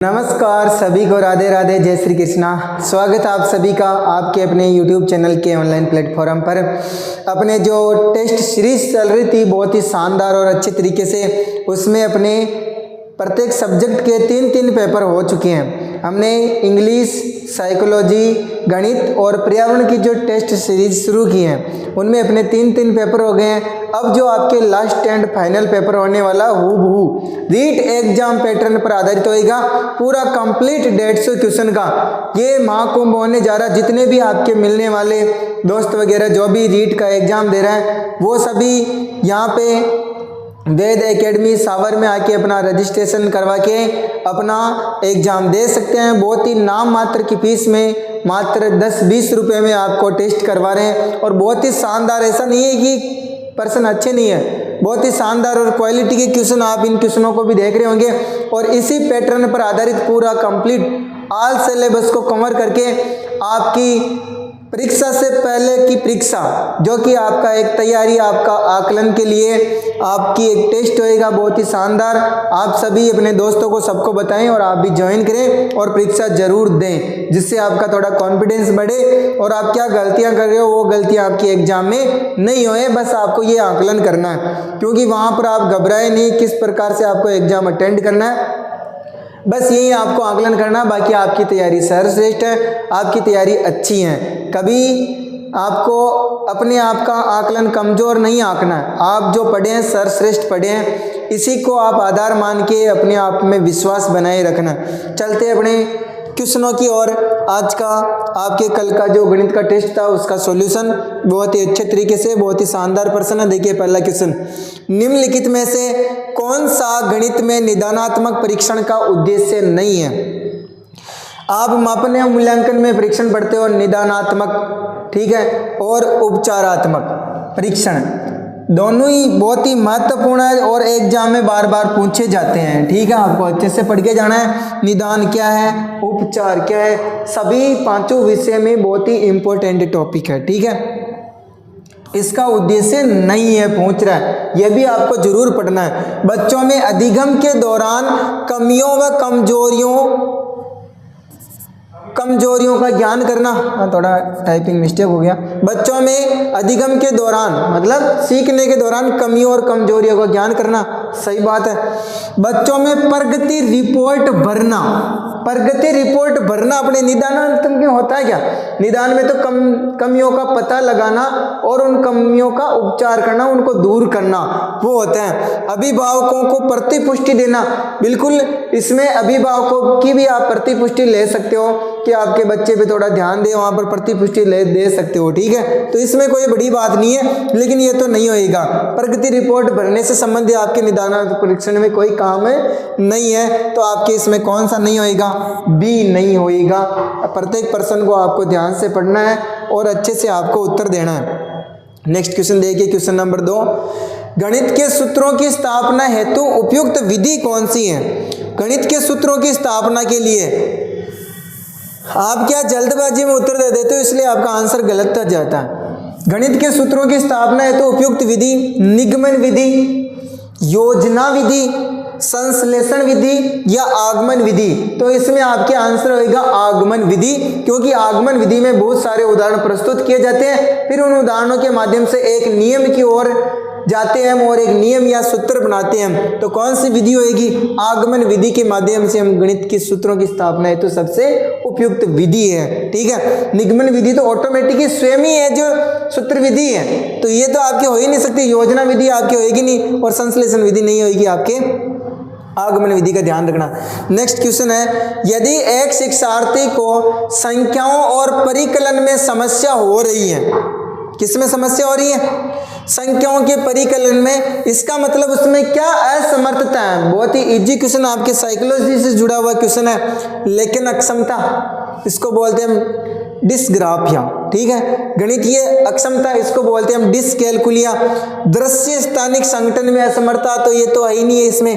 नमस्कार सभी को, राधे राधे, जय श्री कृष्णा। स्वागत है आप सभी का आपके अपने YouTube चैनल के ऑनलाइन प्लेटफॉर्म पर। अपने जो टेस्ट सीरीज चल रही थी बहुत ही शानदार और अच्छे तरीके से, उसमें अपने प्रत्येक सब्जेक्ट के 3 पेपर हो चुके हैं। हमने इंग्लिश, साइकोलॉजी, गणित और पर्यावरण की जो टेस्ट सीरीज शुरू की हैं उनमें अपने 3 पेपर हो गए हैं। अब जो आपके लास्ट एंड फाइनल पेपर होने वाला हूबहू रीट एग्जाम पैटर्न पर आधारित होएगा, पूरा कंप्लीट 150 क्वेश्चन का ये महाकुंभ होने जा रहा है। जितने भी आपके मिलने वाले दोस्त वगैरह जो भी रीट का एग्जाम दे रहे हैं वो सभी यहाँ पे वेद एकेडमी सावर में आके अपना रजिस्ट्रेशन करवा के अपना एग्ज़ाम दे सकते हैं। बहुत ही नाम मात्र की फीस में, मात्र 10-20 रुपये में आपको टेस्ट करवा रहे हैं और बहुत ही शानदार। ऐसा नहीं है कि पर्सन अच्छे नहीं है, बहुत ही शानदार और क्वालिटी के क्वेश्चन आप इन क्वेश्चनों को भी देख रहे होंगे। और इसी पैटर्न पर आधारित पूरा कंप्लीट ऑल सिलेबस को कवर करके आपकी परीक्षा से पहले की परीक्षा जो कि आपका एक तैयारी, आपका आकलन के लिए आपकी एक टेस्ट होएगा बहुत ही शानदार। आप सभी अपने दोस्तों को सबको बताएं और आप भी ज्वाइन करें और परीक्षा जरूर दें, जिससे आपका थोड़ा कॉन्फिडेंस बढ़े और आप क्या गलतियां कर रहे हो वो गलतियां आपकी एग्जाम में नहीं होए। बस आपको ये आकलन करना है, क्योंकि वहाँ पर आप घबराए नहीं किस प्रकार से आपको एग्जाम अटेंड करना है, बस यही आपको आकलन करना। बाकी आपकी तैयारी सर्वश्रेष्ठ है, आपकी तैयारी अच्छी है। कभी आपको अपने आप का आकलन कमज़ोर नहीं आंकना है। आप जो पढ़े हैं सर्वश्रेष्ठ पढ़े हैं, इसी को आप आधार मान के अपने आप में विश्वास बनाए रखना। चलते अपने क्वेश्चनों की ओर। आज का आपके कल का जो गणित का टेस्ट था उसका सॉल्यूशन बहुत ही अच्छे तरीके से, बहुत ही शानदार प्रश्न है। देखिए पहला क्वेश्चन, निम्नलिखित में से कौन सा गणित में निदानात्मक परीक्षण का उद्देश्य नहीं है? आप मापन या मूल्यांकन में परीक्षण पढ़ते हो, निदानात्मक, ठीक है, और उपचारात्मक परीक्षण दोनों ही बहुत ही महत्वपूर्ण है और एग्जाम में बार बार पूछे जाते हैं। ठीक है, आपको अच्छे से पढ़ के जाना है। निदान क्या है, उपचार क्या है, सभी पांचों विषय में बहुत ही इंपॉर्टेंट टॉपिक है। ठीक है, इसका उद्देश्य नहीं है पूछ रहा है, यह भी आपको जरूर पढ़ना है। बच्चों में अधिगम के दौरान कमियों व कमजोरियों का ज्ञान करना। थोड़ा टाइपिंग मिस्टेक हो गया। बच्चों में अधिगम के दौरान मतलब सीखने के दौरान कमियों और कमजोरियों का ज्ञान करना, सही बात है। बच्चों में प्रगति रिपोर्ट भरना, प्रगति रिपोर्ट भरना अपने निदानात्मक में होता है क्या? निदान में तो कमियों का पता लगाना और उन कमियों का उपचार करना, उनको दूर करना, वो होता है। अभिभावकों को प्रतिपुष्टि देना, बिल्कुल इसमें अभिभावकों की भी आप प्रतिपुष्टि ले सकते हो कि आपके बच्चे पे थोड़ा ध्यान दे, वहाँ पर प्रतिपुष्टि दे सकते हो। ठीक है, तो इसमें कोई बड़ी बात नहीं है, लेकिन ये तो नहीं होएगा। प्रगति रिपोर्ट भरने से संबंधित आपके निदानात्मक परीक्षण में कोई काम नहीं है, तो आपके इसमें कौन सा नहीं होएगा? बी नहीं होएगा। प्रत्येक प्रश्न को आपको ध्यान से पढ़ना है और अच्छे से आपको उत्तर देना है। नेक्स्ट क्वेश्चन देखिए, क्वेश्चन नंबर 2, गणित के सूत्रों की स्थापना हेतु उपयुक्त विधि कौन सी है? गणित के सूत्रों की स्थापना के लिए आप क्या जल्दबाजी में उत्तर दे देते हो, इसलिए आपका आंसर गलत हो जाता है। गणित के सूत्रों की स्थापना हेतु उपयुक्त विधि निगमन विधि, योजना विधि, संश्लेषण विधि या आगमन विधि। तो इसमें आपके आंसर होगा आगमन विधि, क्योंकि आगमन विधि में बहुत सारे उदाहरण प्रस्तुत किए जाते हैं, फिर उन उदाहरणों के माध्यम से एक नियम की ओर जाते हैं हम और एक नियम या सूत्र बनाते हैं। तो कौन सी विधि होगी? आगमन विधि के माध्यम से हम गणित के सूत्रों की स्थापना है तो सबसे उपयुक्त विधि है। ठीक है, निगमन विधि तो ऑटोमेटिक स्वयं ही है जो सूत्र विधि है, तो ये तो आपके हो ही नहीं सकती। योजना विधि आपकी होगी नहीं और संश्लेषण विधि नहीं होगी आपके, आगमन विधि का ध्यान रखना। नेक्स्ट क्वेश्चन है, यदि एक शिक्षार्थी को संख्याओं और परिकलन में समस्या हो रही है, किसमें समस्या हो रही है? संख्याओं के परिकलन में। इसका मतलब उसमें क्या असमर्थता है? बहुत ही इजी क्वेश्चन, आपके साइकोलॉजी से जुड़ा हुआ क्वेश्चन है। लेकिन अक्षमता, इसको बोलते हैं हम डिस्ग्राफिया। ठीक है, गणितीय अक्षमता इसको बोलते हैं हम डिस्कैलकुलिया। दृश्य स्थानिक संगठन में असमर्थता, तो ये तो है ही नहीं है इसमें।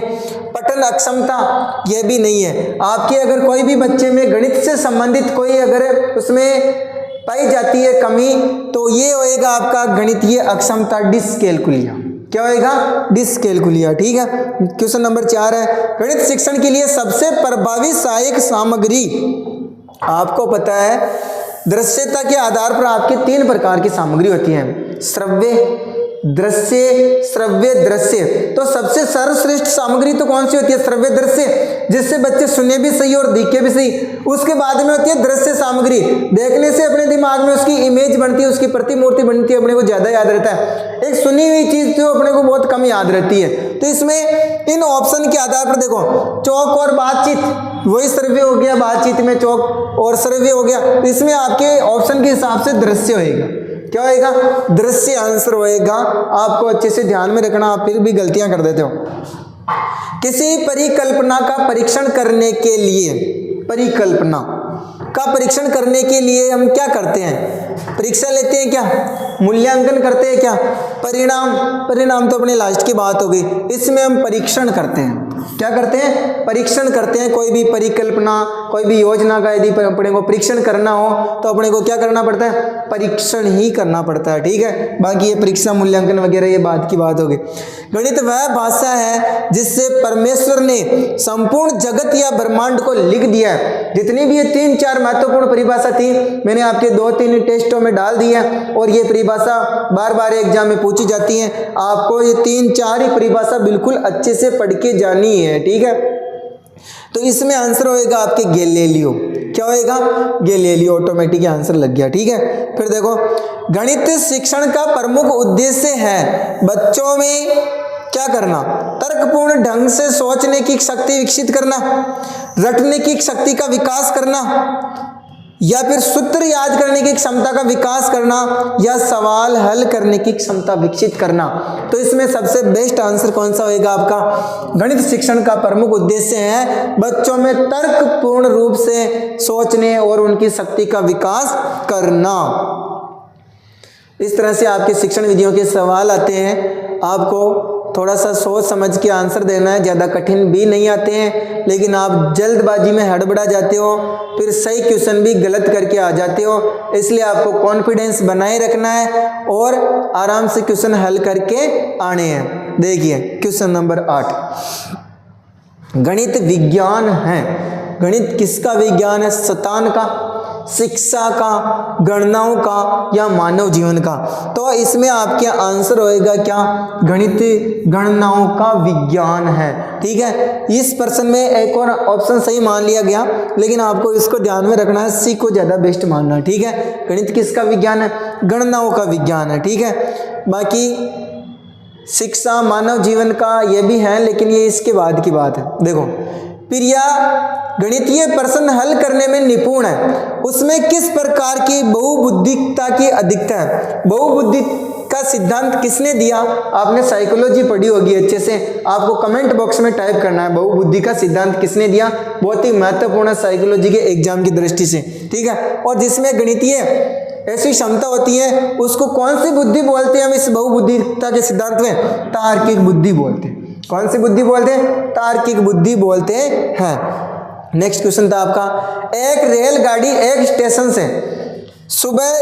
पठन अक्षमता, यह भी नहीं है। आपके अगर कोई भी बच्चे में गणित से संबंधित कोई अगर उसमें पाई जाती है कमी, तो ये होएगा आपका गणितीय अक्षमता डिस्कैलकुलिया। क्या होएगा? डिस्कैलकुलिया। ठीक है, क्वेश्चन नंबर 4 है, गणित शिक्षण के लिए सबसे प्रभावी सहायक सामग्री। आपको पता है दृश्यता के आधार पर आपके 3 प्रकार की सामग्री होती है, श्रव्य, दृश्य, श्रव्य दृश्य। तो सबसे सर्वश्रेष्ठ सामग्री तो कौन सी होती है? श्रव्य दृश्य, जिससे बच्चे सुने भी सही और दिखे भी सही। उसके बाद में होती है दृश्य सामग्री, देखने से अपने दिमाग में उसकी इमेज बनती है, उसकी प्रतिमूर्ति बनती है, अपने को ज्यादा याद रहता है। एक सुनी हुई चीज जो अपने को बहुत कम याद रहती है। तो इसमें इन ऑप्शन के आधार पर देखो, चौक और बातचीत, वही श्रव्य हो गया, बातचीत में चौक और श्रव्य हो गया। तो इसमें आपके ऑप्शन के हिसाब से दृश्य होएगा। क्या होएगा? दृश्य आंसर होएगा। आपको अच्छे से ध्यान में रखना, आप फिर भी गलतियां कर देते हो। किसी परिकल्पना का परीक्षण करने के लिए, परिकल्पना का परीक्षण करने के लिए हम क्या करते हैं? परीक्षा लेते हैं क्या? मूल्यांकन करते हैं क्या? परिणाम तो अपनी लास्ट की बात हो गई। इसमें हम परीक्षण करते हैं। क्या करते हैं? परीक्षण करते हैं। कोई भी परिकल्पना, कोई भी योजना का यदि अपने को परीक्षण करना हो तो अपने को क्या करना पड़ता है? परीक्षण ही करना पड़ता है। ठीक है, बाकी ये परीक्षा मूल्यांकन वगैरह ये बात की बात होगी। गणित वह भाषा है जिससे परमेश्वर ने संपूर्ण जगत या ब्रह्मांड को लिख दिया है। जितनी भी ये 3-4 महत्वपूर्ण परिभाषा थी, मैंने आपके 2-3 टेस्टों में डाल दी है और ये परिभाषा बार बार एग्जाम में पूछी जाती है। आपको ये 3-4 ही परिभाषा बिल्कुल अच्छे से पढ़ के जानी है। ठीक है, तो इसमें आंसर होएगा आपके गैलीलियो। क्या होएगा? गैलीलियो। ऑटोमेटिक आंसर लग गया। ठीक है, फिर देखो, गणित शिक्षण का प्रमुख उद्देश्य है बच्चों में क्या करना? तर्कपूर्ण ढंग से सोचने की शक्ति विकसित करना, रटने की शक्ति का विकास करना, या फिर सूत्र याद करने की क्षमता का विकास करना, या सवाल हल करने की क्षमता विकसित करना। तो इसमें सबसे बेस्ट आंसर कौन सा होएगा आपका? गणित शिक्षण का प्रमुख उद्देश्य है बच्चों में तर्कपूर्ण रूप से सोचने और उनकी शक्ति का विकास करना। इस तरह से आपके शिक्षण विधियों के सवाल आते हैं। आपको थोड़ा सा सोच समझ के आंसर देना है, ज़्यादा कठिन भी नहीं आते हैं, लेकिन आप जल्दबाजी में हड़बड़ा जाते हो, फिर सही क्वेश्चन भी गलत करके आ जाते हो। इसलिए आपको कॉन्फिडेंस बनाए रखना है और आराम से क्वेश्चन हल करके आने हैं। देखिए क्वेश्चन नंबर 8, गणित विज्ञान है। गणित किसका विज्ञान है? शतान का, शिक्षा का, गणनाओं का, या मानव जीवन का? तो इसमें आपके आंसर होएगा क्या? गणित गणनाओं का विज्ञान है। ठीक है, इस प्रश्न में एक और ऑप्शन सही मान लिया गया, लेकिन आपको इसको ध्यान में रखना है, सी को ज्यादा बेस्ट मानना है। ठीक है, गणित किसका विज्ञान है? गणनाओं का विज्ञान है। ठीक है, बाकी शिक्षा, मानव जीवन का ये भी है, लेकिन ये इसके बाद की बात है। देखो, प्रिया गणितीय प्रश्न हल करने में निपुण है, उसमें किस प्रकार की बहुबुद्धिकता की अधिकता है? बहुबुद्धि का सिद्धांत किसने दिया? आपने साइकोलॉजी पढ़ी होगी अच्छे से, आपको कमेंट बॉक्स में टाइप करना है बहुबुद्धि का सिद्धांत किसने दिया। बहुत ही महत्वपूर्ण है साइकोलॉजी के एग्जाम की दृष्टि से। ठीक है, और जिसमें गणितीय ऐसी क्षमता होती है उसको कौन सी बुद्धि बोलते हैं हम इस बहुबुद्धिकता के सिद्धांत में? तार्किक बुद्धि बोलते हैं। कौन सी बुद्धि बोलते हैं? तार्किक बुद्धि बोलते हैं। नेक्स्ट क्वेश्चन था आपका, एक रेलगाड़ी एक स्टेशन से सुबह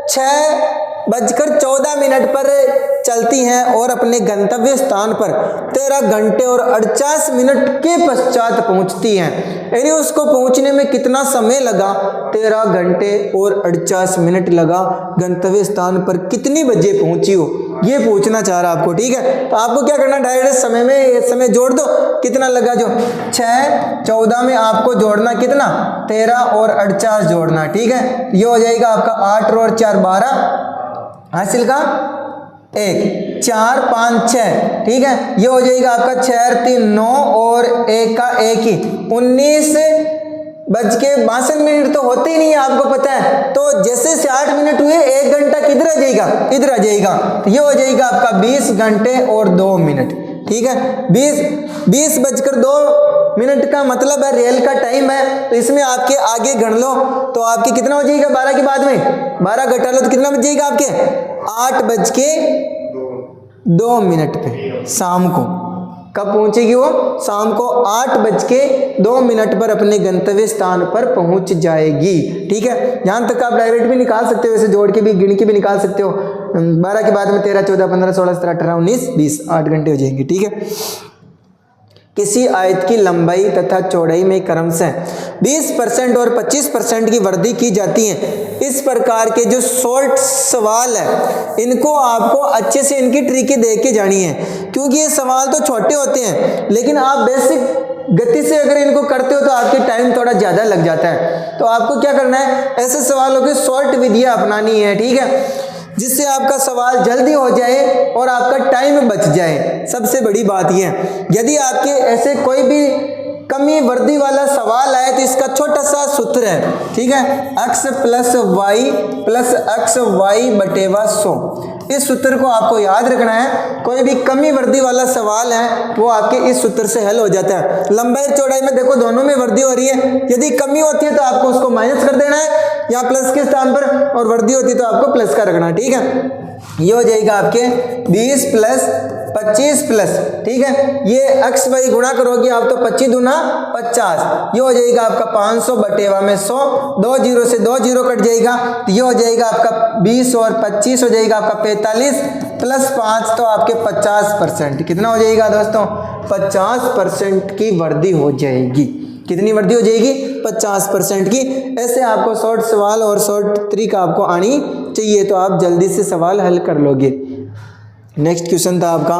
6:14 पर चलती है और अपने गंतव्य स्थान पर 13 घंटे और 48 मिनट के पश्चात पहुंचती है। यानी उसको पहुंचने में कितना समय लगा? 13 घंटे और 48 मिनट लगा। गंतव्य स्थान पर कितनी बजे पहुंची हो, ये पूछना चाह रहा आपको। ठीक है, तो आपको क्या करना, डायरेक्ट समय में समय जोड़ दो। कितना लगा? जो 6:14 में आपको जोड़ना कितना? 13 और 48 जोड़ना। ठीक है, ये हो जाएगा आपका 8 और 4 12, हासिल का 1, 4 5 6। ठीक है, ये हो जाएगा आपका 6 3 9 और 1 का 1 ही 19:62 तो होते ही नहीं है, आपको पता है। तो जैसे 60 मिनट हुए, 1 घंटा किधर आ जाएगा? इधर आ जाएगा। तो ये हो जाएगा आपका 20 घंटे और 2 मिनट। ठीक है, 20:02 का मतलब है रेल का टाइम है। तो इसमें आपके आगे गण लो तो आपके कितना हो जाएगा? 12 के बाद में 12 घटा लो तो कितना बच जाएगा आपके? 8:02 पे शाम को। कब पहुंचेगी वो? शाम को 8:02 पर अपने गंतव्य स्थान पर पहुंच जाएगी। ठीक है, यहां तक आप डायरेक्ट भी निकाल सकते हो, वैसे जोड़ के भी, गिन के भी निकाल सकते हो। 12 के बाद में 13, 14, 15, 16, 17, 18, 19, 20, 8 घंटे हो जाएंगे। ठीक है। किसी आयत की लंबाई तथा चौड़ाई में क्रमशः 20% और 25% की वृद्धि की जाती है। इस प्रकार के जो शॉर्ट सवाल है इनको आपको अच्छे से इनकी ट्रिकें देख के जानी है, क्योंकि ये सवाल तो छोटे होते हैं लेकिन आप बेसिक गति से अगर इनको करते हो तो आपके टाइम थोड़ा ज़्यादा लग जाता है। तो आपको क्या करना है, ऐसे सवालों की शॉर्ट विधियाँ अपनानी है। ठीक है, जिससे आपका सवाल जल्दी हो जाए और आपका टाइम बच जाए। सबसे बड़ी बात यह है, यदि आपके ऐसे कोई भी कमी वृद्धि वाला सवाल आए तो इसका छोटा सा सूत्र है। ठीक है, x प्लस वाई बटेवा 100, इस सूत्र को आपको याद रखना है। कोई भी कमी वृद्धि वाला सवाल है वो आपके इस सूत्र से हल हो जाता है। लंबाई चौड़ाई में देखो दोनों में वृद्धि हो रही है, यदि कमी होती है तो आपको उसको माइनस कर देना है यहाँ प्लस के स्थान पर, और वृद्धि होती है तो आपको प्लस का रखना है। ठीक है, ये हो जाएगा आपके 20 प्लस 25 प्लस, ठीक है, ये x वाई गुणा करोगे आप तो 25 दूना 50, ये हो जाएगा आपका 500 बटेवा में 100, 2 जीरो से 2 जीरो कट जाएगा तो ये हो जाएगा आपका 20 और 25 हो जाएगा आपका 45 प्लस 5 तो आपके 50%। कितना हो जाएगा दोस्तों, 50% की वृद्धि हो जाएगी। कितनी वृद्धि हो जाएगी, 50% की। ऐसे आपको शॉर्ट सवाल और शॉर्ट ट्रिक आपको आनी चाहिए तो आप जल्दी से सवाल हल कर लोगे। नेक्स्ट क्वेश्चन था आपका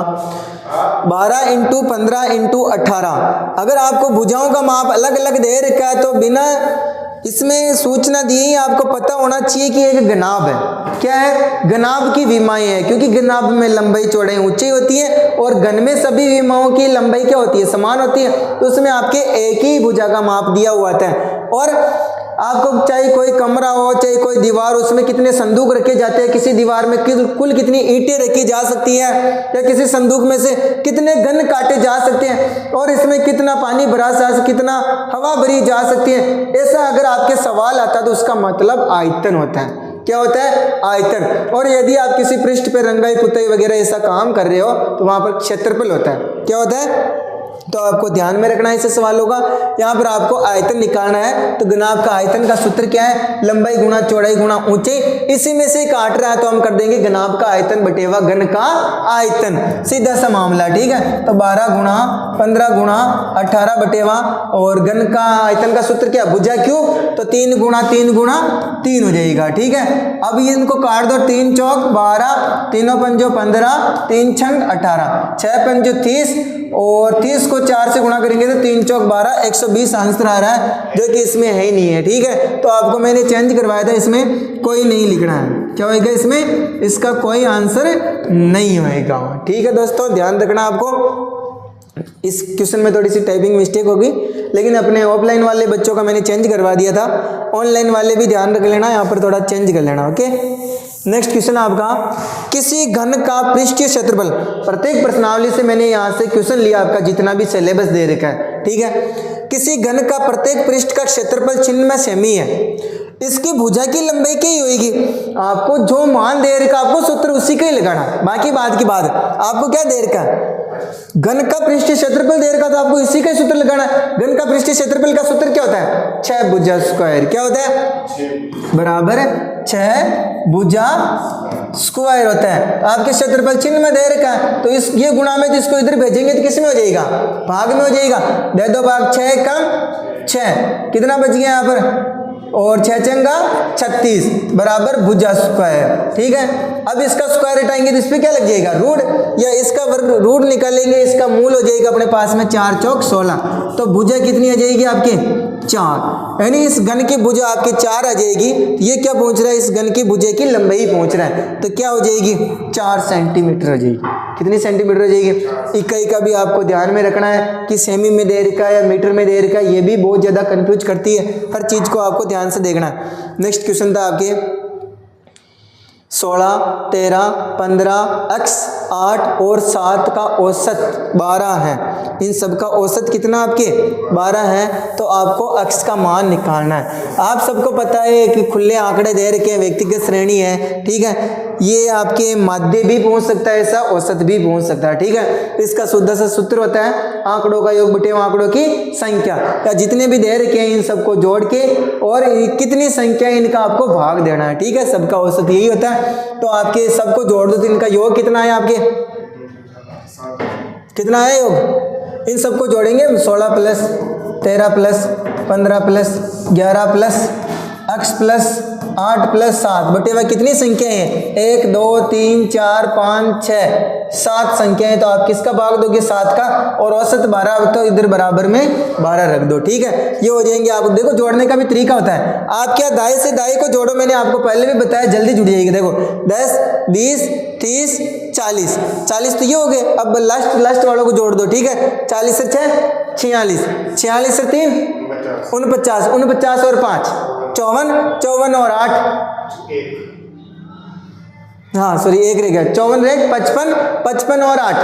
12 × 15 × 18। अगर आपको भुजाओं का माप अलग अलग दे रखा है तो बिना इसमें सूचना दी ही आपको पता होना चाहिए कि एक घनाभ है। क्या है, घनाभ की विमाएं हैं, क्योंकि घनाभ में लंबाई चौड़ाई ऊंची होती है और घन में सभी विमाओं की लंबाई क्या होती है, समान होती है। तो उसमें आपके एक ही भुजा का माप दिया हुआ था और आपको चाहे कोई कमरा हो चाहे कोई दीवार, उसमें कितने संदूक रखे जाते हैं, किसी दीवार में कुल कितनी ईंटें रखी जा सकती है, या किसी संदूक में से कितने गन काटे जा सकते हैं, और इसमें कितना पानी भरा जा सकता, कितना हवा भरी जा सकती है। ऐसा अगर आपके सवाल आता तो उसका मतलब आयतन होता है। क्या होता है, आयतन। और यदि आप किसी पृष्ठ पे रंगाई पुताई वगैरह ऐसा काम कर रहे हो तो वहां पर क्षेत्रफल होता है। क्या होता है, तो आपको ध्यान में रखना है इस सवालों का। यहाँ पर आपको आयतन निकालना है तो घनाभ का आयतन का सूत्र क्या है, लंबाई गुणा चौड़ाई गुणा ऊंचाई। इसी में से काट रहा है तो हम कर देंगे घनाभ का आयतन बटेवा घन का आयतन, सीधा सा मामला। ठीक है, तो 12 गुणा 15 गुणा 18 बटेवा और घन का आयतन का सूत्र क्या, भुजा क्यूब, तो 3 गुणा 3 गुणा 3 हो जाएगा। ठीक है, अब ये इनको काट दो, 3 चौक 12, 3 पंजो 15, 3 छंग 18, 6 पंजो 30 और 30 को 4 से गुणा करेंगे तो 3 चौक 12, 120 आंसर आ रहा है, जो कि इसमें है ही नहीं है। ठीक है, तो आपको मैंने चेंज करवाया था, इसमें कोई नहीं लिखना है। क्या होएगा इसमें, इसका कोई आंसर नहीं होएगा। ठीक है दोस्तों, ध्यान रखना आपको। इस क्वेश्चन में थोड़ी सी टाइपिंग मिस्टेक होगी, लेकिन अपने ऑफलाइन वाले बच्चों का मैंने चेंज करवा दिया था, ऑनलाइन वाले भी ध्यान रख लेना, यहाँ पर थोड़ा चेंज कर लेना। ओके, नेक्स्ट क्वेश्चन आपका, किसी घन का पृष्ठीय क्षेत्रफल। प्रत्येक प्रश्नावली से मैंने यहाँ से क्वेश्चन लिया, आपका जितना भी सिलेबस दे रखा है। ठीक है, किसी घन का प्रत्येक पृष्ठ का क्षेत्रफल चिन्ह में सेमी है, इसकी भुजा की लंबाई क्या ही होगी। आपको जो मान दे रखा आपको सूत्र उसी का ही लगाना, बाकी बात की बात। आपको क्या दे रखा, घन का पृष्ठीय क्षेत्रफल दे रखा तो आपको इसी का सूत्र लगाना है। घन का पृष्ठीय क्षेत्रफल का सूत्र क्या होता है, 6 भुजा स्क्वायर। क्या होता है, बराबर 6 भुजा स्क्वायर होता है। आपके क्षेत्रफल चिन्ह में दे रखा है तो इस ये गुणा में तो इसको इधर भेजेंगे तो किस में हो जाएगा, भाग में हो जाएगा। दे दो भाग, 6 कम 6, कितना बच गया यहाँ पर, और 6 चंगा 36 बराबर भुजा स्क्वायर। ठीक है, अब इसका स्क्वायर हटाएंगे तो इस पे क्या लग जाएगा, रूट, या इसका वर्ग रूट निकालेंगे, इसका मूल हो जाएगा अपने पास में 4 चौक 16, तो भुजा कितनी आ जाएगी आपके 4, यानी इस घन की भुजा आपकी 4 आ जाएगी। ये क्या पहुंच रहा है, इस घन की भुजा की लंबाई पहुंच रहा है, तो क्या हो जाएगी 4 सेंटीमीटर हो जाएगी। कितनी सेंटीमीटर हो जाएगी। इकाई का भी आपको ध्यान में रखना है कि सेमी में दे रखा है या मीटर में दे रखा है, ये भी बहुत ज़्यादा कंफ्यूज करती है, हर चीज़ को आपको ध्यान से देखना है। नेक्स्ट क्वेश्चन था आपके 16, 13, 15, x 8 और 7 का औसत 12 है। इन सब का औसत कितना आपके 12 है, तो आपको x का मान निकालना है। आप सबको पता है कि खुले आंकड़े दे रखे हैं, व्यक्तिगत श्रेणी है। ठीक है, ये आपके माध्य भी पहुंच सकता है, ऐसा औसत भी पहुंच सकता है, ठीक है। इसका शुद्ध सा सूत्र होता है आंकड़ों का योग बटे आंकड़ों की संख्या, या जितने भी दे रखे हैं इन सबको जोड़ के और कितनी संख्या इनका आपको भाग देना है, ठीक है। सबका औसत यही होता है। तो आपके सबको जोड़ दो तो इनका योग कितना है, आपके कितना है योग, इन सबको जोड़ेंगे 16 plus 13 plus 15 plus 11 plus x plus 8 plus 7 बटे हुआ कितनी संख्या है, 1 2 3 4 5 6 7 संख्याएं। तो आप किसका भाग दोगे, 7 का, और औसत 12, तो इधर बराबर में 12 रख दो, ठीक है। ये हो जाएंगे। आप देखो जोड़ने का भी तरीका होता है, आप क्या दाएं से दाएं को जोड़ो, मैंने आपको पहले भी बताया, जल्दी जुड़ जाएगी। देखो 10 20 30 40 40 तो ये हो गए। अब लास्ट वालों को जोड़ दो, ठीक है। 40 से 6 46 46 से 3 49 49 और 5 54 54 और 8 हाँ सॉरी 1 रह गया, 54 रह 55 55 और 8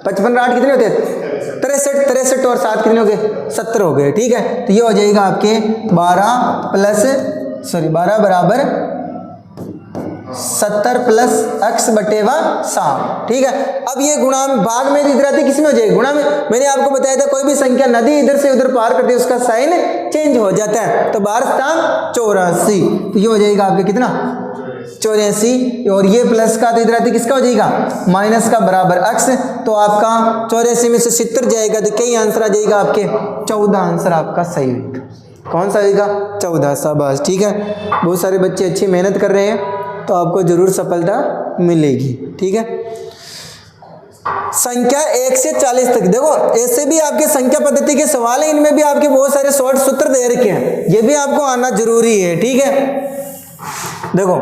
55 और 8 कितने होते हैं, 63 63 और 7 कितने हो गए, 70 हो गए, ठीक है। तो ये हो जाएगा आपके 12 बराबर 70 प्लस x बटे 7, ठीक है। अब ये गुणा में भाग में इधर आते किस में हो जाएगा, गुणा में। मैंने आपको बताया था कोई भी संख्या नदी इधर से उधर पार करती है उसका साइन चेंज हो जाता है। तो 12 84, तो ये हो जाएगा आपके कितना 84, और ये प्लस का तो इधर आते किसका हो जाएगा, माइनस का बराबर x। तो आपका 84 में से 70 जाएगा तो कई आंसर आ जाएगा आपके 14 आंसर आपका सही होगा। कौन सा होगा, 14। शाबाश, ठीक है। बहुत सारे बच्चे अच्छी मेहनत कर रहे हैं तो आपको जरूर सफलता मिलेगी, ठीक है। संख्या 1 से 40 तक, देखो ऐसे भी आपके संख्या पद्धति के सवाल है, इनमें भी आपके बहुत सारे शॉर्ट सूत्र दे रखे हैं, ये भी आपको आना जरूरी है, ठीक है। देखो